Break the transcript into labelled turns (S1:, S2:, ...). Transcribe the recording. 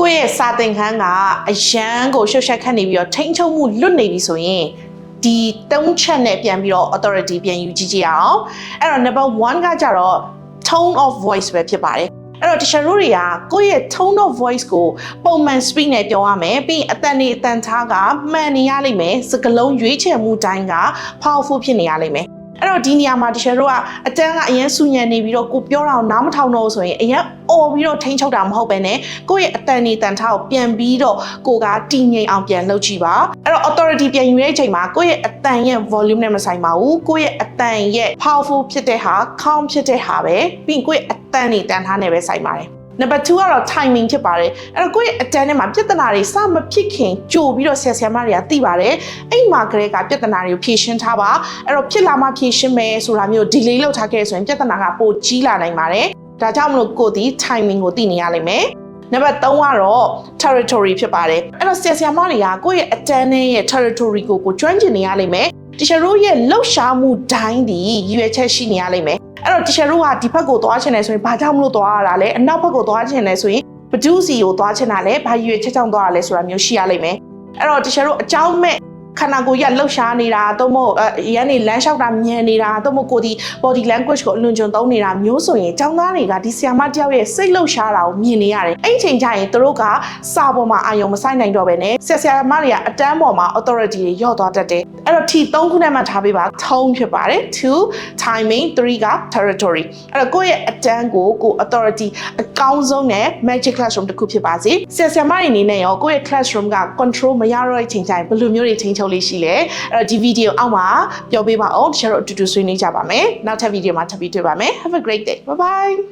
S1: ကိုယ့်ရဲ့စာသင်ခန်းကအရန်ကိုရှုပ်ရှက်ခတ်နေပြီးတော့ထိန်းချုပ်မှုလွတ်နေပြီဆိုရင်ဒီ3ချက်နဲ့ပြန်ပြီးတော့ authority ပြန်ယူကြည့်ကြအောင်အဲ့တော့ number 1ကကြတော့ tone of voice ပဲဖြစ်ပါတယ်အဲ့တော့ teacher တို့တွေကကိုယ့်ရဲ့ tone of voice ကိုပုံမှန် speak နဲ့ပြောရမယ်ပြီးအတန်နေအတန်ထားကမှန်နေရလိမ့်မယ်စကားလုံးရွေးချယ်မှုတိုင်းက powerful ဖြစ်နေရလိမ့်မယ်အဲ့တော့ဒီနေရာမှာ teacher တို့ကအတန်းကအရင်ဆူညံနေပြီးတော့ကိုပြောတာကိုနားမထောင်တော့ဆိုရင်အရင်အော်ပြီးတော့ထိန်းချုပ်တာမဟုတ်ပဲနဲ့ကိုယ့်ရဲ့အတန်နေတန်ထားကိုပြန်ပြီးတော့ကိုကတည်ငြိမ်အောင်ပြန်လုပ်ကြည့်ပါအဲ့တော့ authority ပြန်ယူတဲ့အချိန်မှာကိုယ့်ရဲ့အတန်ရဲ့ volume နဲ့မဆိုင်ပါဘူးကိုယ့်ရဲ့အတန်ရဲ့ powerful ဖြစ်တဲ့ဟာ calm ဖြစ်တဲ့ဟာပဲပြီးကိုယ့်ရဲ့အတန်နေတန်ထားနဲ့ပဲဆိုင်ပါတယ်Number 2ကတော့ timing ဖြစ်ပါတယ်အဲ့တော့ကိုယ့်ရဲ့အတန်းထဲမှာပြဿနာတွေစမဖြစ်ခင်ကြိုပြီးတော့ဆရာမတွေကသိပါတယ်အဲ့မှာကလေးကပြဿနာတွေကိုဖြေရှင်းထားပါအဲ့တော့ဖြစ်လာမှဖြေရှင်းမယ်ဆိုတာမျိုး delay လုပ်ထားခဲ့ဆိုရင်ပြဿနာကပိုကြီးလာနိုင်ပါတယ်ဒါကြောင့်မလို့ကိုဒီ timing ကိုသိနေရလိမ့်မယ်Number 3ကတော့ territory ဖြစ်ပါတယ်အဲ့တော့ဆရာမတွေကကိုယ့်ရဲ့အတန်းနဲ့ရဲ့ territory ကိုကျွမ်းကျင်နေရလိမ့်မယ်တချို့တို့ရဲ့လှုပ်ရှားမှုတိုင်းဒီရွေချက်ရှိနေရလိမ့်မယ်အဲ့တော့ teacher တို့ကဒီဘက်ကိုသွားချင်တယ်ဆိုရင်ဘာကြောင့်မလို့သွားရတာလဲအနောက်ဘက်ကိုသွားချင်တယ်ဆိုရင်ဘဒုစီကိုသွားချင်တာလဲဘာရွေချက်ချောင်းသွားရလဲဆိုတာမျိုးရှိရလိမ့်မယ်အဲ့တော့ teacher တို့အကြောင်းမဲ့ခန္ဓာကိုယ်ရလှုပ်ရှားနေတာတော့မဟုတ်ရန်နေလမ်းလျှောက်တာမြန်နေတာတော့မဟုတ်ကိုဒီ body language ကိုအလွန်ကျွံသုံးနေတာမျိုးဆိုရင်ကျောင်းသားတွေကဒီဆရာမတယောက်ရဲ့စိတ်လှုပ်ရှားတာကိုမြင်နေရတယ်အဲ့ချိန်ကျရင်တို့ကစာပေါ်မှာအာရုံမဆိုင်နိုင်တော့ပဲနဲ့ဆရာမတွေကအတန်းပေါ်မှာ authority တွေရော့သွားတတ်တယ်အဲ့တော့ T 3ခုနဲ့မှထားပေးပါ tone ဖြစ်ပါတယ် 2 timing 3က territory အဲ့တော့ကိုယ့်ရဲ့အတန်းကိုauthority အကောင်းဆုံးနဲ့ magic classroom တစ်ခုဖြစ်ပါစေဆရာမတွေအနေနဲ့ရောကိုယ့်ရဲ့ classroom က control မရတော့တဲ့ချိန်ကျရင်ဘယ်လိုမျိုးတွေထိန်းချုပ်လေးရှိလဲအဲ့တော့ဒီ video အောက်မှာပြောပေးပါအောင်တချို့တို့အတူတူဆွေးနွေးကြပါမယ်နောက်ထပ် video မှာထပ်ပြီးတွေ့ပါမယ် have a great day bye bye